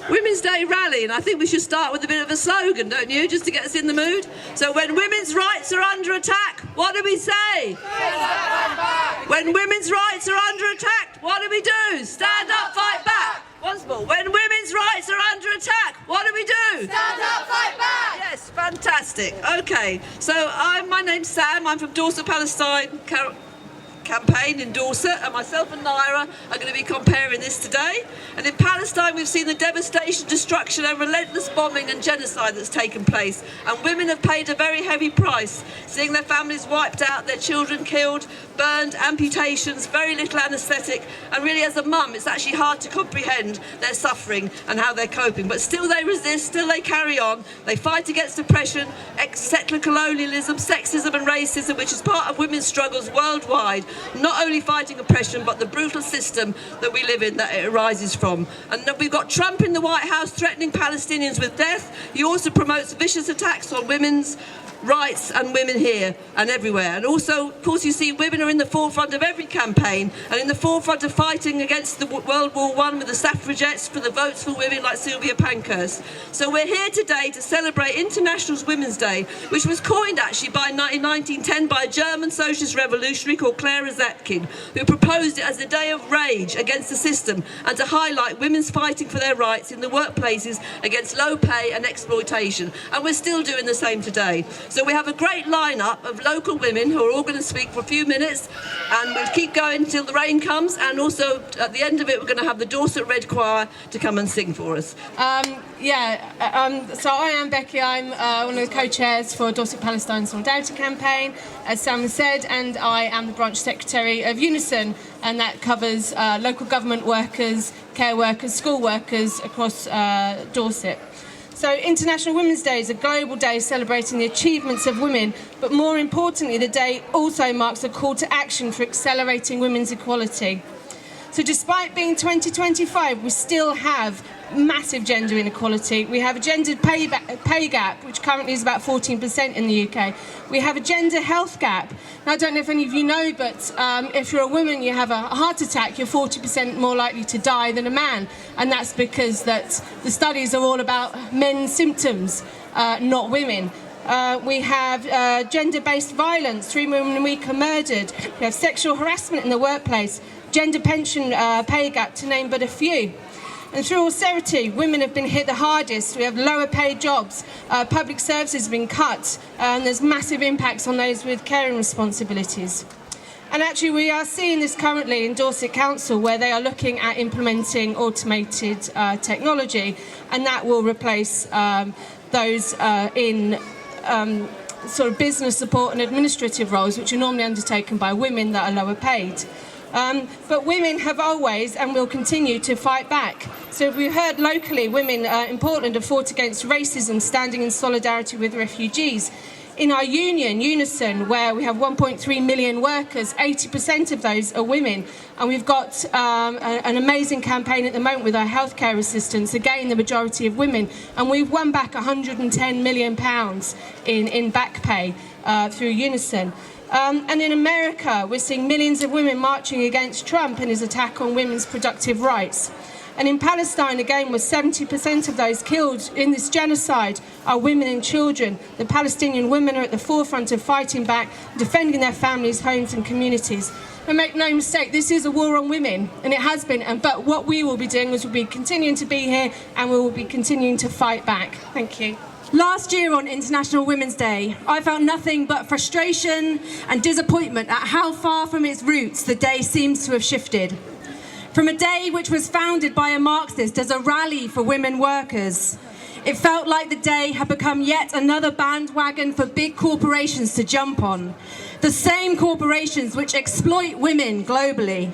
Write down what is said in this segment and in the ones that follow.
Women's Day rally, and I think we should start with a bit of a slogan, don't you, just to get us in the mood? So when women's rights are under attack, what do we say? When women's rights are under attack, what do we do? Stand up, fight back. Once more. When women's rights are under attack, what do we do? Stand up, fight back. Yes, fantastic. Okay, so my name's Sam. I'm from Dorset, Palestine campaign in Dorset, and myself and Naira are going to be comparing this today. And in Palestine we've seen the devastation, destruction and relentless bombing and genocide that's taken place, and women have paid a very heavy price, seeing their families wiped out, their children killed, burned, amputations, very little anaesthetic, and really as a mum it's actually hard to comprehend their suffering and how they're coping, but still they resist, still they carry on, they fight against oppression, settler colonialism, sexism and racism, which is part of women's struggles worldwide, not only fighting oppression but the brutal system that we live in that it arises from. And we've got Trump in the White House threatening Palestinians with death. He also promotes vicious attacks on women's rights and women here and everywhere. And also, of course, you see women are in the forefront of every campaign and in the forefront of fighting against the World War I with the suffragettes for the votes for women like Sylvia Pankhurst. So we're here today to celebrate International Women's Day, which was coined actually in 1910 by a German socialist revolutionary called Clara Zetkin, who proposed it as a day of rage against the system and to highlight women's fighting for their rights in the workplaces against low pay and exploitation. And we're still doing the same today. So we have a great lineup of local women who are all going to speak for a few minutes, and we'll keep going until the rain comes, and also at the end of it we're going to have the Dorset Red Choir to come and sing for us. So I am Becky. I'm one of the co-chairs for Dorset Palestine Solidarity Campaign, as Sam said, and I am the branch secretary of Unison, and that covers local government workers, care workers, school workers across Dorset. So International Women's Day is a global day celebrating the achievements of women, but more importantly, the day also marks a call to action for accelerating women's equality. So despite being 2025, we still have massive gender inequality. We have a gendered pay gap, which currently is about 14% in the UK. We have a gender health gap. Now, I don't know if any of you know, but if you're a woman, you have a heart attack, you're 40% more likely to die than a man. And that's because the studies are all about men's symptoms, not women. We have gender-based violence, 3 women a week are murdered. We have sexual harassment in the workplace, gender pension pay gap, to name but a few. And through austerity, women have been hit the hardest. We have lower paid jobs, public services have been cut, and there's massive impacts on those with caring responsibilities. And actually we are seeing this currently in Dorset Council, where they are looking at implementing automated technology, and that will replace those in sort of business support and administrative roles, which are normally undertaken by women that are lower paid. But women have always and will continue to fight back. So we heard locally, women in Portland have fought against racism, standing in solidarity with refugees. In our union, Unison, where we have 1.3 million workers, 80% of those are women. And we've got an amazing campaign at the moment with our healthcare assistants, again the majority of women. And we've won back £110 million in back pay through Unison. And in America, we're seeing millions of women marching against Trump and his attack on women's productive rights. And in Palestine, again, where 70% of those killed in this genocide are women and children, the Palestinian women are at the forefront of fighting back, defending their families, homes and communities. And make no mistake, this is a war on women, and it has been. But what we will be doing is we'll be continuing to be here, and we will be continuing to fight back. Thank you. Last year on International Women's Day, I felt nothing but frustration and disappointment at how far from its roots the day seems to have shifted. From a day which was founded by a Marxist as a rally for women workers, it felt like the day had become yet another bandwagon for big corporations to jump on. The same corporations which exploit women globally.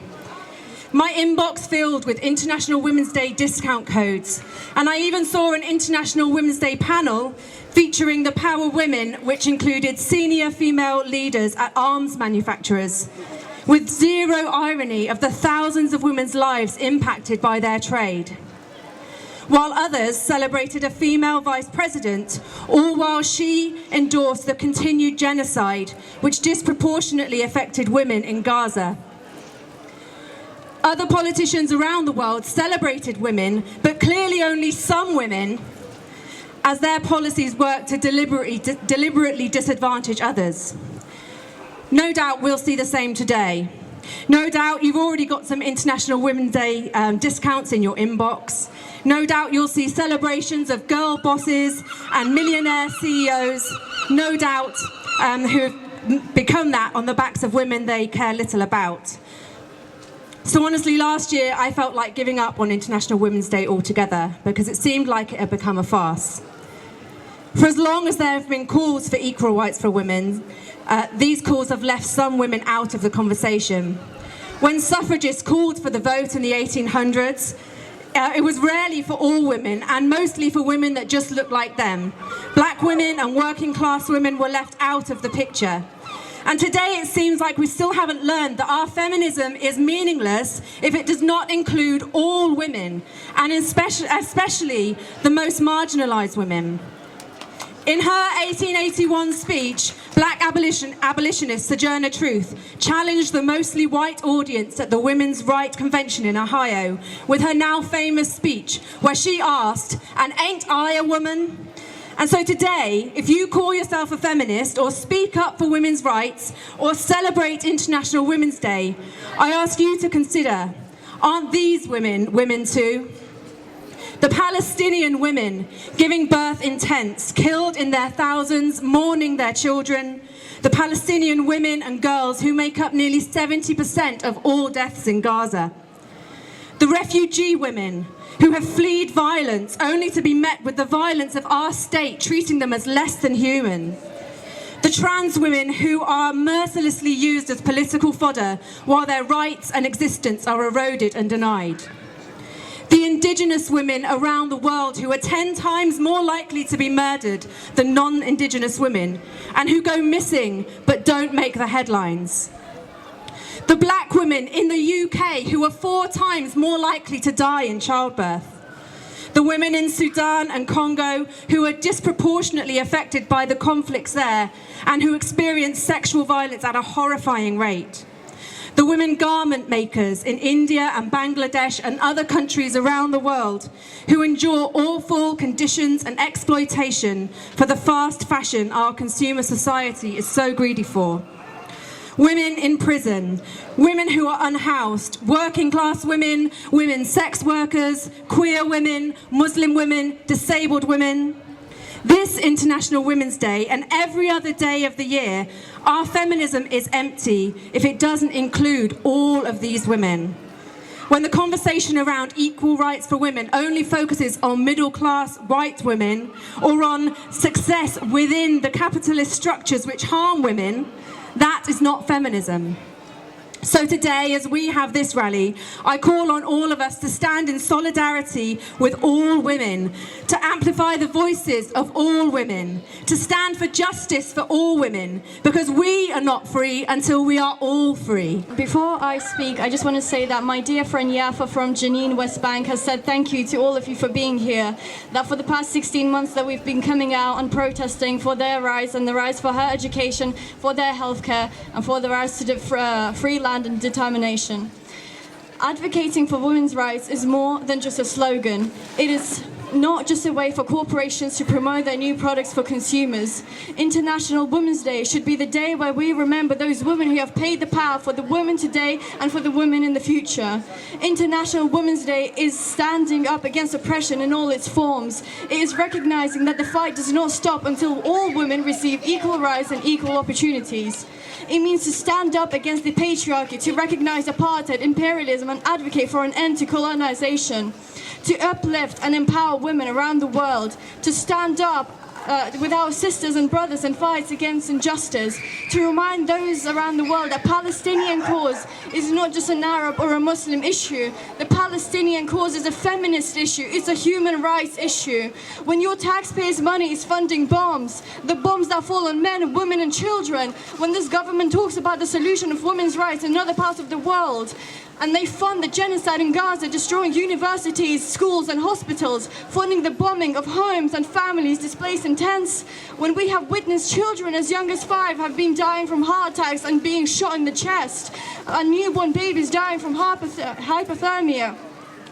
My inbox filled with International Women's Day discount codes, and I even saw an International Women's Day panel featuring the Power Women, which included senior female leaders at arms manufacturers, with zero irony of the thousands of women's lives impacted by their trade. While others celebrated a female vice president, all while she endorsed the continued genocide which disproportionately affected women in Gaza. Other politicians around the world celebrated women, but clearly only some women, as their policies work to deliberately disadvantage others. No doubt we'll see the same today. No doubt you've already got some International Women's Day discounts in your inbox. No doubt you'll see celebrations of girl bosses and millionaire CEOs, no doubt who have become that on the backs of women they care little about. So honestly, last year I felt like giving up on International Women's Day altogether because it seemed like it had become a farce. For as long as there have been calls for equal rights for women, these calls have left some women out of the conversation. When suffragists called for the vote in the 1800s, it was rarely for all women and mostly for women that just looked like them. Black women and working class women were left out of the picture. And today it seems like we still haven't learned that our feminism is meaningless if it does not include all women, and especially the most marginalised women. In her 1881 speech, black abolitionist Sojourner Truth challenged the mostly white audience at the Women's Rights Convention in Ohio with her now famous speech where she asked, "And ain't I a woman?" And so today, if you call yourself a feminist or speak up for women's rights or celebrate International Women's Day, I ask you to consider, aren't these women women too? The Palestinian women giving birth in tents, killed in their thousands, mourning their children. The Palestinian women and girls who make up nearly 70% of all deaths in Gaza. The refugee women who have fled violence only to be met with the violence of our state treating them as less than human. The trans women who are mercilessly used as political fodder while their rights and existence are eroded and denied. The indigenous women around the world who are 10 times more likely to be murdered than non-indigenous women and who go missing but don't make the headlines. The black women in the UK who are 4 times more likely to die in childbirth. The women in Sudan and Congo who are disproportionately affected by the conflicts there and who experience sexual violence at a horrifying rate. The women garment makers in India and Bangladesh and other countries around the world who endure awful conditions and exploitation for the fast fashion our consumer society is so greedy for. Women in prison, women who are unhoused, working class women, women sex workers, queer women, Muslim women, disabled women. This International Women's Day and every other day of the year, our feminism is empty if it doesn't include all of these women. When the conversation around equal rights for women only focuses on middle-class white women or on success within the capitalist structures which harm women, that is not feminism. So today, as we have this rally, I call on all of us to stand in solidarity with all women, to amplify the voices of all women, to stand for justice for all women, because we are not free until we are all free. Before I speak, I just want to say that my dear friend Yafa from Janine West Bank has said thank you to all of you for being here, that for the past 16 months that we've been coming out and protesting for their rights and the rights for her education, for their healthcare, and for the rights to free land and determination. Advocating for women's rights is more than just a slogan. It is not just a way for corporations to promote their new products for consumers. International Women's Day should be the day where we remember those women who have paid the power for the women today and for the women in the future. International Women's Day is standing up against oppression in all its forms. It is recognizing that the fight does not stop until all women receive equal rights and equal opportunities. It means to stand up against the patriarchy, to recognize apartheid, imperialism, and advocate for an end to colonization, to uplift and empower women around the world, to stand up with our sisters and brothers in fights against injustice, to remind those around the world that Palestinian cause is not just an Arab or a Muslim issue. The Palestinian cause is a feminist issue. It's a human rights issue. When your taxpayers' money is funding bombs, the bombs that fall on men, women and children, when this government talks about the solution of women's rights in other parts of the world, And they fund the genocide in Gaza, destroying universities, schools and hospitals, funding the bombing of homes and families displaced in tents. When we have witnessed children as young as 5 have been dying from heart attacks and being shot in the chest, and newborn babies dying from hypothermia.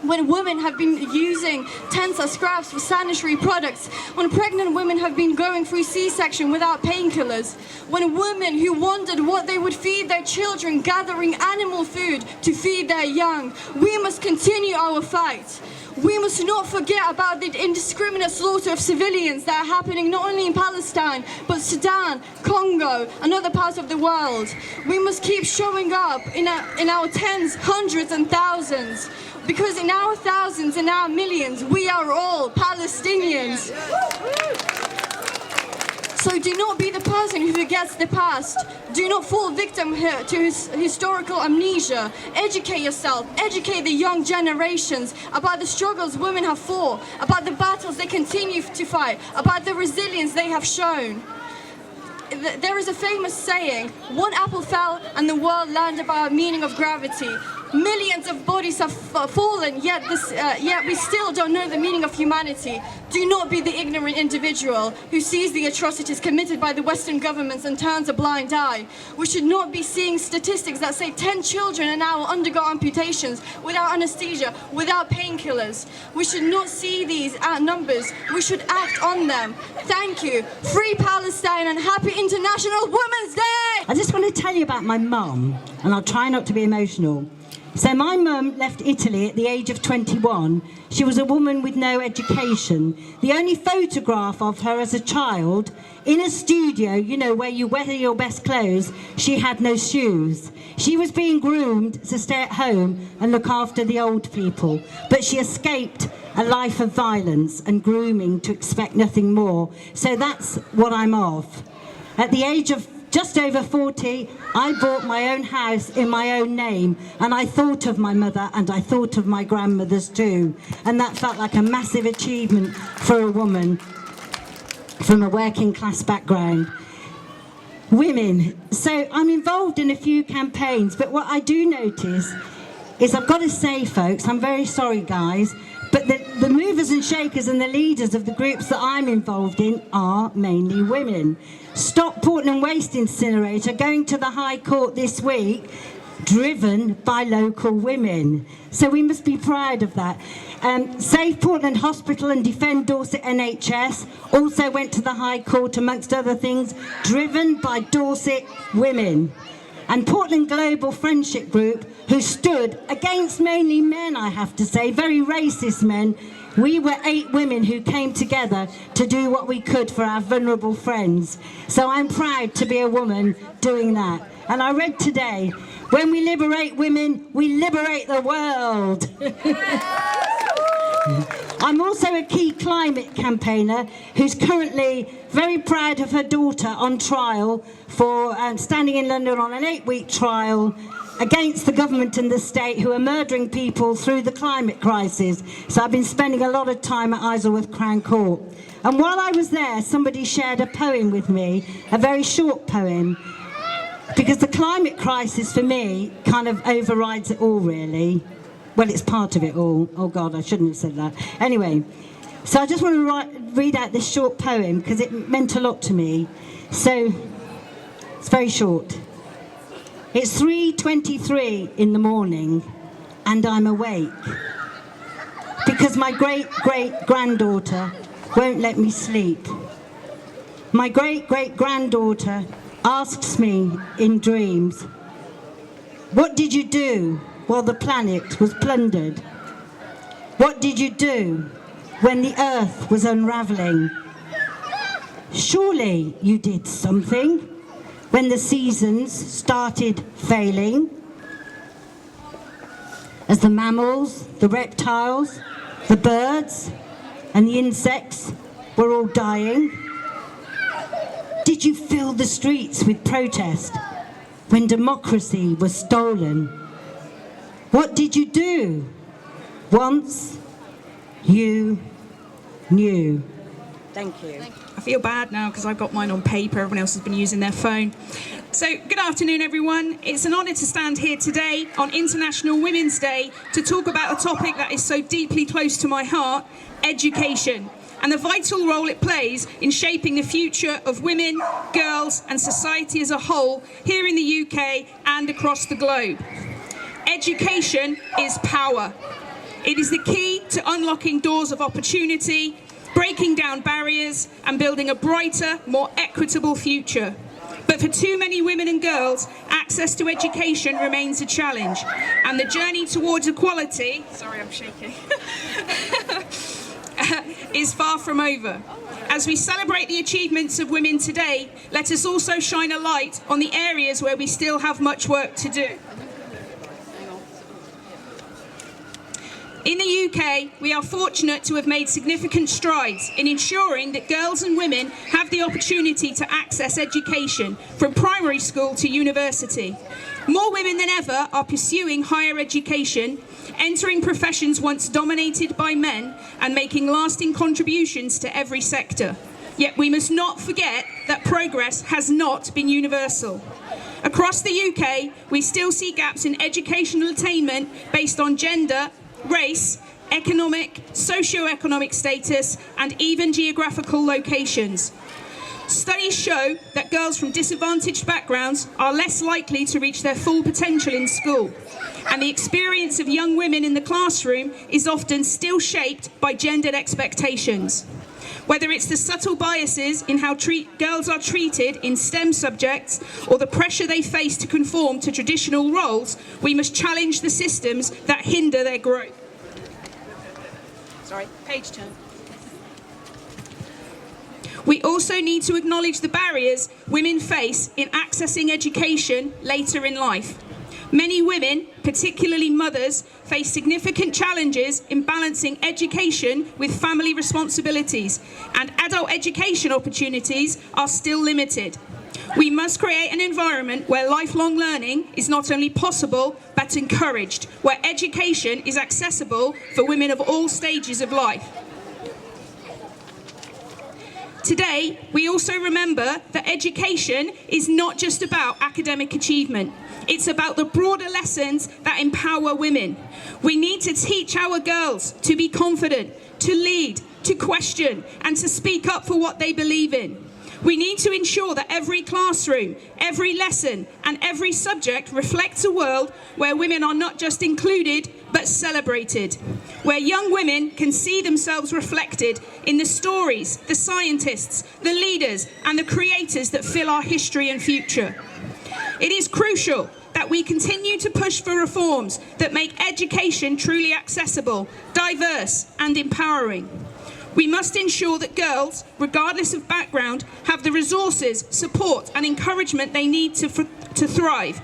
When women have been using tents as scraps for sanitary products, when pregnant women have been going through C-section without painkillers, when women who wondered what they would feed their children gathering animal food to feed their young, we must continue our fight. We must not forget about the indiscriminate slaughter of civilians that are happening not only in Palestine, but Sudan, Congo, and other parts of the world. We must keep showing up in our tens, hundreds and thousands, because in our thousands and our millions, we are all Palestinians. So do not be the person who forgets the past. Do not fall victim to historical amnesia. Educate yourself, educate the young generations about the struggles women have fought, about the battles they continue to fight, about the resilience they have shown. There is a famous saying, one apple fell and the world learned about the meaning of gravity. Millions of bodies have fallen, yet we still don't know the meaning of humanity. Do not be the ignorant individual who sees the atrocities committed by the Western governments and turns a blind eye. We should not be seeing statistics that say 10 children an hour undergo amputations without anesthesia, without painkillers. We should not see these numbers. We should act on them. Thank you. Free Palestine and happy International Women's Day! I just want to tell you about my mum, and I'll try not to be emotional. So my mum left Italy at the age of 21. She was a woman with no education. The only photograph of her as a child, in a studio, you know, where you wear your best clothes, she had no shoes. She was being groomed to stay at home and look after the old people. But she escaped a life of violence and grooming to expect nothing more. So that's what I'm of. At the age of just over 40, I bought my own house in my own name, and I thought of my mother and I thought of my grandmothers too, and that felt like a massive achievement for a woman from a working class background. Women. So I'm involved in a few campaigns, but what I do notice is, I've got to say, folks, I'm very sorry, guys, but the movers and shakers and the leaders of the groups that I'm involved in are mainly women. Stop Portland Waste Incinerator going to the High Court this week, driven by local women. So we must be proud of that. Save Portland Hospital and Defend Dorset NHS also went to the High Court, amongst other things, driven by Dorset women. And Portland Global Friendship Group, who stood against mainly men, I have to say, very racist men. We were 8 women who came together to do what we could for our vulnerable friends. So I'm proud to be a woman doing that. And I read today, when we liberate women, we liberate the world. I'm also a key climate campaigner who's currently very proud of her daughter on trial for standing in London on an 8-week trial against the government and the state, who are murdering people through the climate crisis. So I've been spending a lot of time at Isleworth Crown Court. And while I was there, somebody shared a poem with me, a very short poem, because the climate crisis for me kind of overrides it all, really. Well, it's part of it all. Oh God, I shouldn't have said that. Anyway, so I just want to read out this short poem because it meant a lot to me. So it's very short. It's 3:23 in the morning and I'm awake because my great-great-granddaughter won't let me sleep. My great-great-granddaughter asks me in dreams, "What did you do while the planet was plundered? What did you do when the earth was unraveling? Surely you did something when the seasons started failing, as the mammals, the reptiles, the birds and the insects were all dying? Did you fill the streets with protest when democracy was stolen? What did you do once you knew?" Thank you. I feel bad now because I've got mine on paper, everyone else has been using their phone. So, good afternoon everyone. It's an honour to stand here today on International Women's Day to talk about a topic that is so deeply close to my heart, education, and the vital role it plays in shaping the future of women, girls and society as a whole here in the UK and across the globe. Education is power. It is the key to unlocking doors of opportunity, breaking down barriers and building a brighter, more equitable future. But for too many women and girls, access to education remains a challenge, and the journey towards equality, sorry I'm shaking, is far from over. As we celebrate the achievements of women today, let us also shine a light on the areas where we still have much work to do. In the UK, we are fortunate to have made significant strides in ensuring that girls and women have the opportunity to access education from primary school to university. More women than ever are pursuing higher education, entering professions once dominated by men, and making lasting contributions to every sector. Yet we must not forget that progress has not been universal. Across the UK, we still see gaps in educational attainment based on gender, race, economic, socio-economic status, and even geographical locations. Studies show that girls from disadvantaged backgrounds are less likely to reach their full potential in school, and the experience of young women in the classroom is often still shaped by gendered expectations. Whether it's the subtle biases in how girls are treated in STEM subjects or the pressure they face to conform to traditional roles, we must challenge the systems that hinder their growth. Sorry, page turn. We also need to acknowledge the barriers women face in accessing education later in life. Many women, particularly mothers, face significant challenges in balancing education with family responsibilities, and adult education opportunities are still limited. We must create an environment where lifelong learning is not only possible but encouraged, where education is accessible for women of all stages of life. Today, we also remember that education is not just about academic achievement. It's about the broader lessons that empower women. We need to teach our girls to be confident, to lead, to question, and to speak up for what they believe in. We need to ensure that every classroom, every lesson, and every subject reflects a world where women are not just included, but celebrated, where young women can see themselves reflected in the stories, the scientists, the leaders, and the creators that fill our history and future. It is crucial that we continue to push for reforms that make education truly accessible, diverse, and empowering. We must ensure that girls, regardless of background, have the resources, support, and encouragement they need to thrive.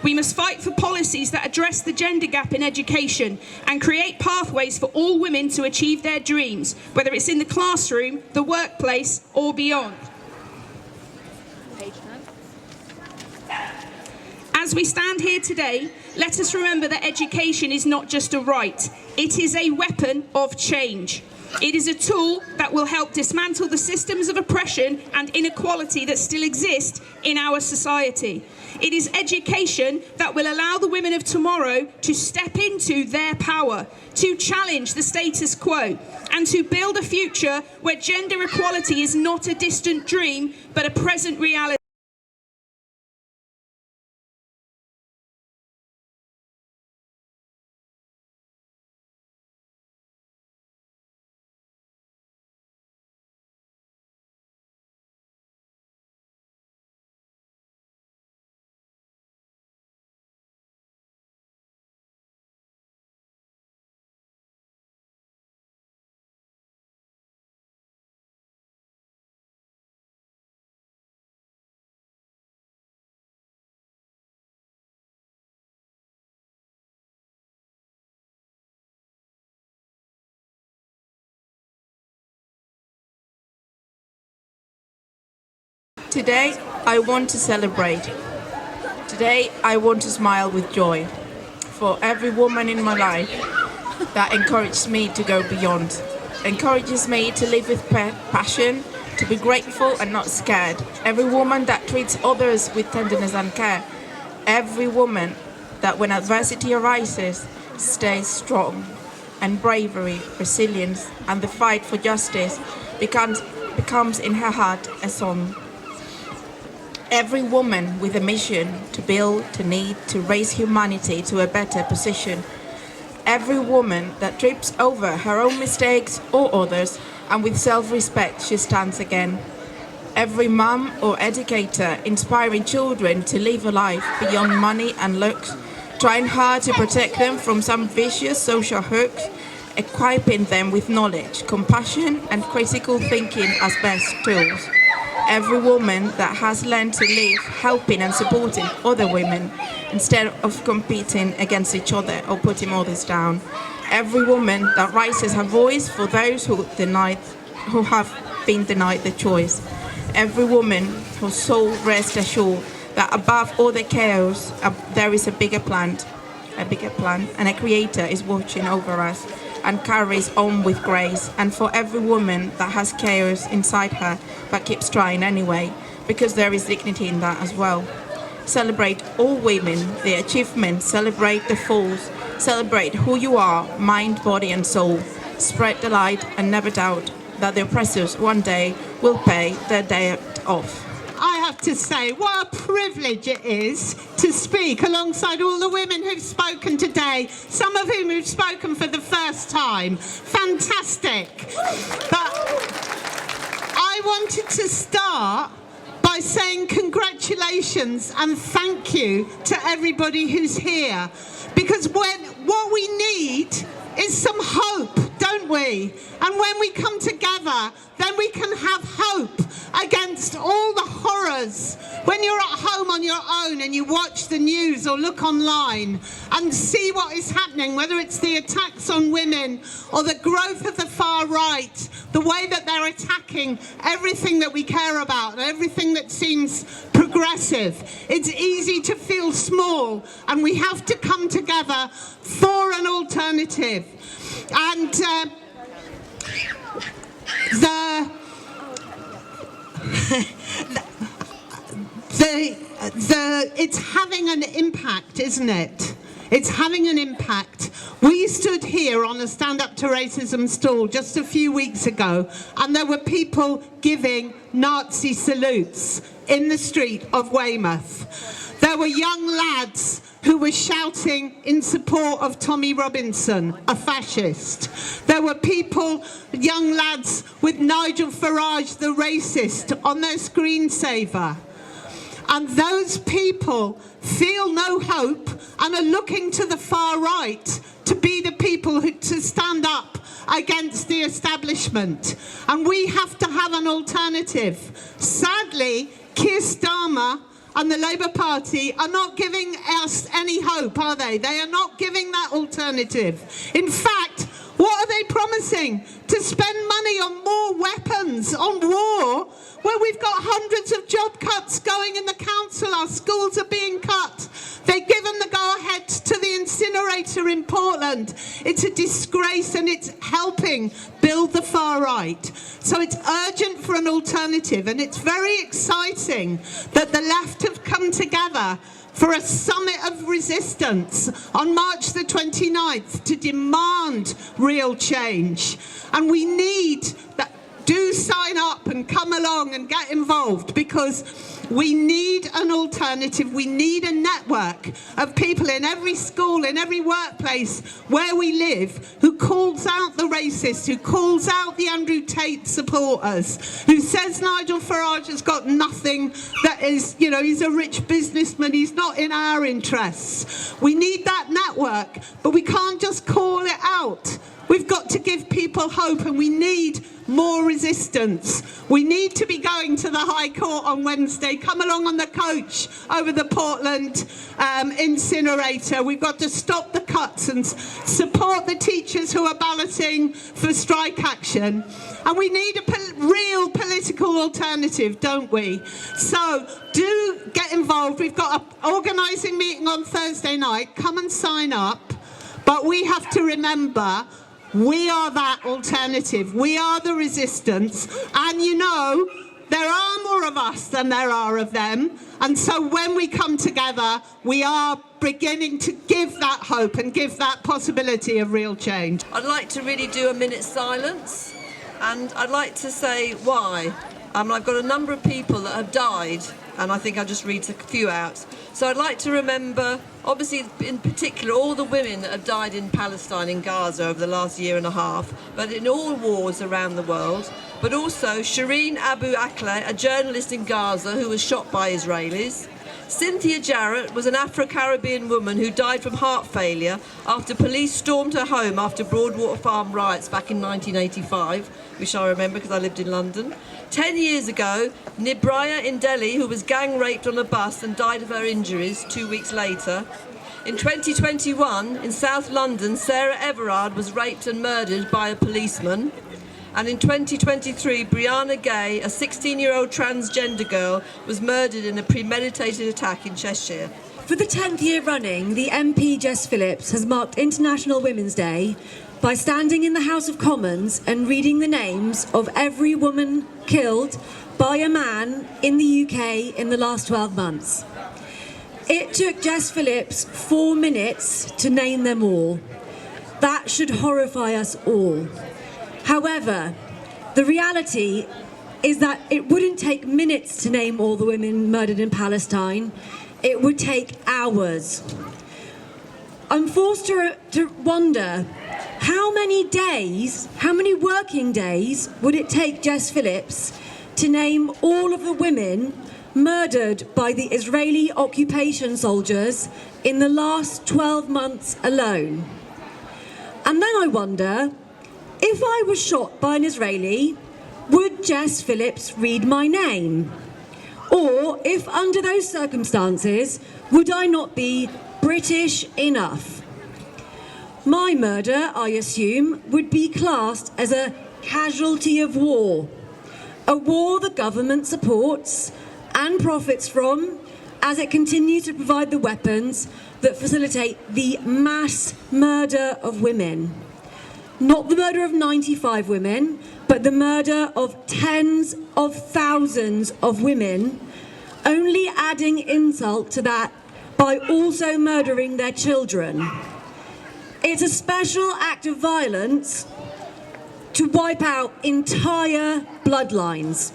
We must fight for policies that address the gender gap in education and create pathways for all women to achieve their dreams, whether it's in the classroom, the workplace, or beyond. As we stand here today, let us remember that education is not just a right, it is a weapon of change. It is a tool that will help dismantle the systems of oppression and inequality that still exist in our society. It is education that will allow the women of tomorrow to step into their power, to challenge the status quo, and to build a future where gender equality is not a distant dream, but a present reality. Today, I want to celebrate. Today, I want to smile with joy for every woman in my life that encouraged me to go beyond. encourages me to live with passion, to be grateful and not scared. Every woman that treats others with tenderness and care. Every woman that when adversity arises, stays strong. And bravery, resilience, and the fight for justice becomes in her heart a song. Every woman with a mission to build, to lead, to raise humanity to a better position. Every woman that trips over her own mistakes or others, and with self-respect she stands again. Every mum or educator inspiring children to live a life beyond money and looks, trying hard to protect them from some vicious social hooks, equipping them with knowledge, compassion, and critical thinking as best tools. Every woman that has learned to live helping and supporting other women instead of competing against each other or putting others down. Every woman that raises her voice for those who have been denied the choice. Every woman whose soul rests assured that above all the chaos there is a bigger plan, and a creator is watching over us and carries on with grace. And for every woman that has chaos inside her but keeps trying anyway, because there is dignity in that as well. Celebrate all women, their achievements, celebrate the falls, celebrate who you are, mind, body and soul. Spread the light and never doubt that the oppressors one day will pay their debt off. I have to say, what a privilege it is to speak alongside all the women who've spoken today, some of whom have spoken for the first time. Fantastic. But I wanted to start by saying congratulations and thank you to everybody who's here. Because what we need is some hope, don't we? And when we come together, then we can have hope against all the horrors. When you're at home on your own and you watch the news or look online and see what is happening, whether it's the attacks on women or the growth of the far right, the way that they're attacking everything that we care about, everything that seems progressive, it's easy to feel small, and we have to come together for an alternative. And it's having an impact, isn't it? It's having an impact. We stood here on a Stand Up to Racism stall just a few weeks ago, and there were people giving Nazi salutes in the street of Weymouth. There were young lads who were shouting in support of Tommy Robinson, a fascist. There were people, young lads with Nigel Farage, the racist, on their screensaver. And those people feel no hope and are looking to the far right to be the people to stand up against the establishment. And we have to have an alternative. Sadly, Keir Starmer and the Labour Party are not giving us any hope, are they? They are not giving that alternative. In fact, what are they promising? To spend money on more weapons, on war, where we've got hundreds of job cuts going in the council, our schools are being cut. They've given the go-ahead to the incinerator in Portland. It's a disgrace, and it's helping build the far right. So it's urgent for an alternative, and it's very exciting that the left have come together for a summit of resistance on March the 29th to demand real change. And we need that. Do sign up and come along and get involved, because we need an alternative. We need a network of people in every school, in every workplace where we live, who calls out the racists, who calls out the Andrew Tate supporters, who says Nigel Farage has got nothing, that is, you know, he's a rich businessman, he's not in our interests. We need that network, but we can't just call it out. We've got to give people hope, and we need more resistance. We need to be going to the High Court on Wednesday. Come along on the coach over the Portland incinerator. We've got to stop the cuts and support the teachers who are balloting for strike action. And we need a real political alternative, don't we? So do get involved. We've got an organising meeting on Thursday night. Come and sign up. But we have to remember, We are that alternative. We are the resistance. And you know, there are more of us than there are of them. And so when we come together, we are beginning to give that hope and give that possibility of real change. I'd like to really do a minute's silence, and I'd like to say why. I've got a number of people that have died, and I think I'll just read a few out. So I'd like to remember, obviously in particular, all the women that have died in Palestine, in Gaza, over the last year and a half, but in all wars around the world. But also Shireen Abu Akleh, a journalist in Gaza who was shot by Israelis. Cynthia Jarrett was an Afro-Caribbean woman who died from heart failure after police stormed her home after Broadwater Farm riots back in 1985, which I remember because I lived in London. 10 years ago, Nibraya in Delhi, who was gang raped on a bus and died of her injuries 2 weeks later. In 2021, in South London, Sarah Everard was raped and murdered by a policeman. And in 2023, Brianna Gay, a 16-year-old transgender girl, was murdered in a premeditated attack in Cheshire. For the 10th year running, the MP Jess Phillips has marked International Women's Day by standing in the House of Commons and reading the names of every woman killed by a man in the UK in the last 12 months. It took Jess Phillips 4 minutes to name them all. That should horrify us all. However, the reality is that it wouldn't take minutes to name all the women murdered in Palestine. It would take hours. I'm forced to wonder how many working days would it take Jess Phillips to name all of the women murdered by the Israeli occupation soldiers in the last 12 months alone. And then I wonder, if I was shot by an Israeli, would Jess Phillips read my name? Or, if under those circumstances, would I not be British enough? My murder, I assume, would be classed as a casualty of war. A war the government supports and profits from as it continues to provide the weapons that facilitate the mass murder of women. Not the murder of 95 women, but the murder of tens of thousands of women, only adding insult to that by also murdering their children. It's a special act of violence to wipe out entire bloodlines.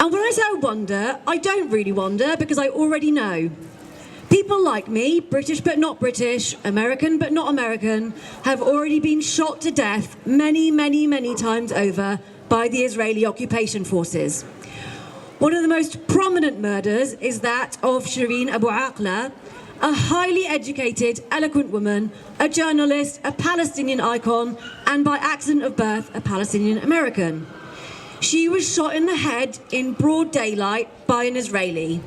And when I say I wonder, I don't really wonder because I already know. People like me, British but not British, American but not American, have already been shot to death many, many, many times over by the Israeli occupation forces. One of the most prominent murders is that of Shireen Abu Akleh, a highly educated, eloquent woman, a journalist, a Palestinian icon, and by accident of birth, a Palestinian American. She was shot in the head in broad daylight by an Israeli.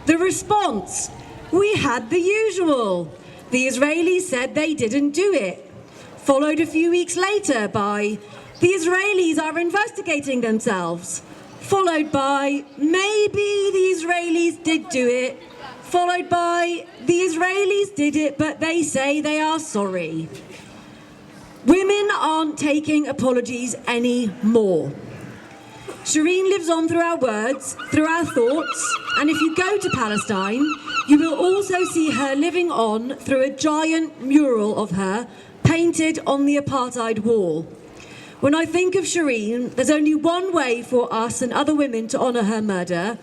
The response: we had the usual. The Israelis said they didn't do it. Followed a few weeks later by, the Israelis are investigating themselves. Followed by, maybe the Israelis did do it. Followed by, the Israelis did it, but they say they are sorry. Women aren't taking apologies anymore. Shireen lives on through our words, through our thoughts, and if you go to Palestine, you will also see her living on through a giant mural of her painted on the apartheid wall. When I think of Shireen, there's only one way for us and other women to honour her murder,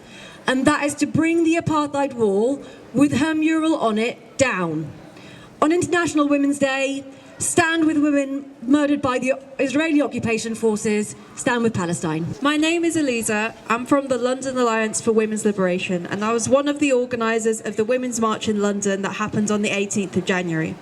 and that is to bring the apartheid wall with her mural on it down. On International Women's Day, stand with women murdered by the Israeli occupation forces. Stand with Palestine. My name is Eliza. I'm from the London Alliance for Women's Liberation, and I was one of the organisers of the Women's March in London that happened on the 18th of January.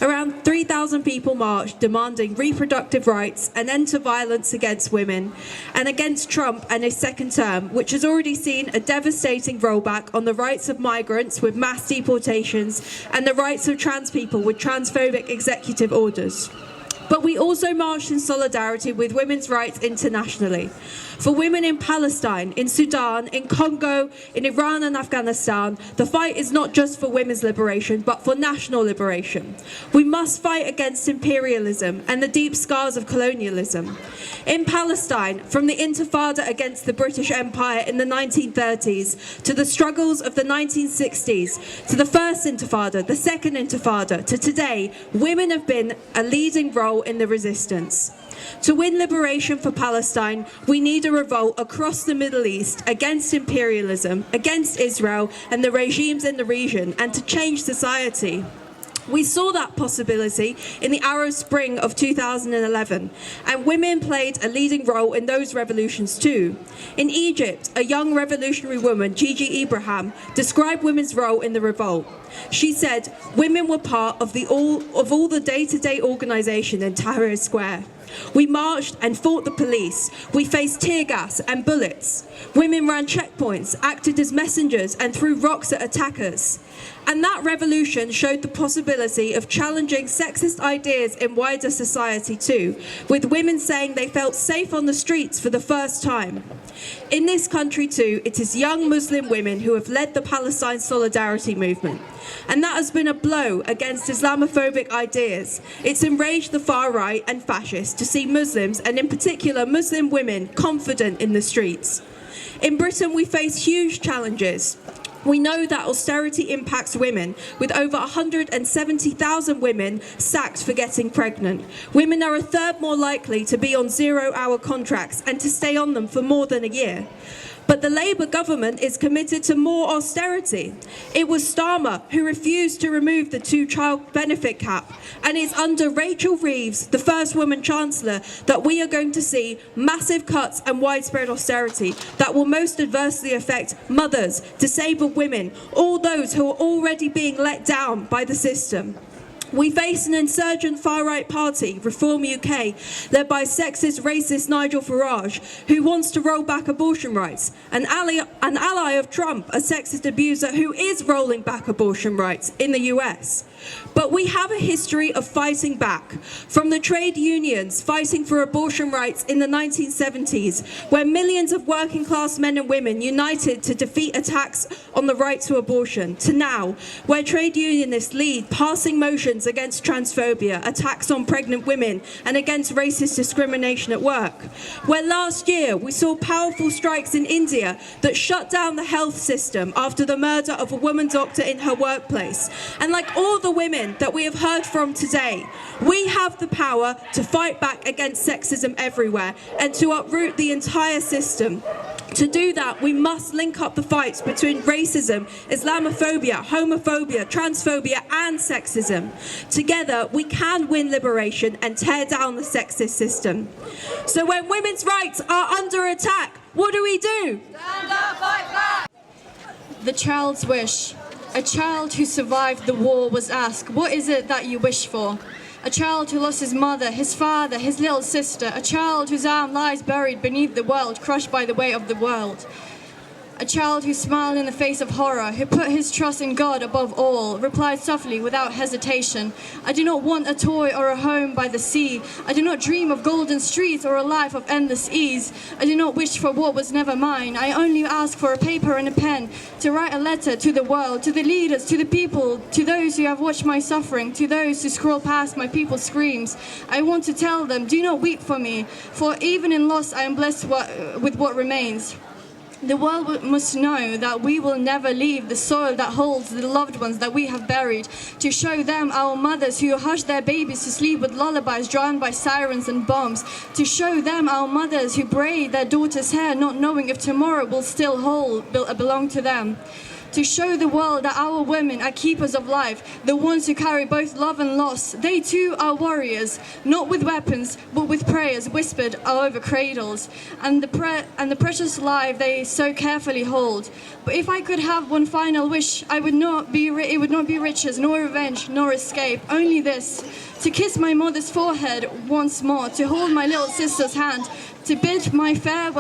Around 3,000 people marched demanding reproductive rights, an end to violence against women, and against Trump and his second term, which has already seen a devastating rollback on the rights of migrants with mass deportations and the rights of trans people with transphobic executive orders. But we also marched in solidarity with women's rights internationally. For women in Palestine, in Sudan, in Congo, in Iran and Afghanistan, the fight is not just for women's liberation, but for national liberation. We must fight against imperialism and the deep scars of colonialism. In Palestine, from the Intifada against the British Empire in the 1930s, to the struggles of the 1960s, to the First Intifada, the Second Intifada, to today, women have been a leading role in the resistance. To win liberation for Palestine, we need a revolt across the Middle East against imperialism, against Israel and the regimes in the region, and to change society. We saw that possibility in the Arab Spring of 2011, and women played a leading role in those revolutions too. In Egypt, a young revolutionary woman, Gigi Ibrahim, described women's role in the revolt. She said, "Women were part of all the day-to-day organisation in Tahrir Square. We marched and fought the police. We faced tear gas and bullets. Women ran checkpoints, acted as messengers and threw rocks at attackers." And that revolution showed the possibility of challenging sexist ideas in wider society too, with women saying they felt safe on the streets for the first time. In this country too, it is young Muslim women who have led the Palestine solidarity movement. And that has been a blow against Islamophobic ideas. It's enraged the far right and fascists to see Muslims, and in particular Muslim women, confident in the streets. In Britain, we face huge challenges. We know that austerity impacts women, with over 170,000 women sacked for getting pregnant. Women are a third more likely to be on 0-hour contracts and to stay on them for more than a year. But the Labour government is committed to more austerity. It was Starmer who refused to remove the 2-child benefit cap, and it's under Rachel Reeves, the first woman Chancellor, that we are going to see massive cuts and widespread austerity that will most adversely affect mothers, disabled women, all those who are already being let down by the system. We face an insurgent far-right party, Reform UK, led by sexist, racist Nigel Farage, who wants to roll back abortion rights, an ally of Trump, a sexist abuser who is rolling back abortion rights in the US. But we have a history of fighting back, from the trade unions fighting for abortion rights in the 1970s, where millions of working class men and women united to defeat attacks on the right to abortion, to now, where trade unionists lead passing motions against transphobia, attacks on pregnant women, and against racist discrimination at work. Where last year we saw powerful strikes in India that shut down the health system after the murder of a woman doctor in her workplace. And like all the women that we have heard from today, we have the power to fight back against sexism everywhere and to uproot the entire system. To do that, we must link up the fights between racism, Islamophobia, homophobia, transphobia and sexism. Together, we can win liberation and tear down the sexist system. So when women's rights are under attack, what do we do? Stand up, fight back! The child's wish. A child who survived the war was asked, "What is it that you wish for?" A child who lost his mother, his father, his little sister. A child whose arm lies buried beneath the world, crushed by the weight of the world. A child who smiled in the face of horror, who put his trust in God above all, replied softly without hesitation, "I do not want a toy or a home by the sea. I do not dream of golden streets or a life of endless ease. I do not wish for what was never mine. I only ask for a paper and a pen to write a letter to the world, to the leaders, to the people, to those who have watched my suffering, to those who scroll past my people's screams. I want to tell them, do not weep for me, for even in loss I am blessed with what remains. The world must know that we will never leave the soil that holds the loved ones that we have buried, to show them our mothers who hush their babies to sleep with lullabies drowned by sirens and bombs, to show them our mothers who braid their daughters' hair not knowing if tomorrow will still belong to them. To show the world that our women are keepers of life, the ones who carry both love and loss. They too are warriors, not with weapons, but with prayers whispered over cradles, and the precious life they so carefully hold. But if I could have one final wish, it would not be riches, nor revenge, nor escape, only this: to kiss my mother's forehead once more, to hold my little sister's hand, to bid my father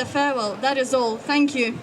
farewell. That is all. Thank you.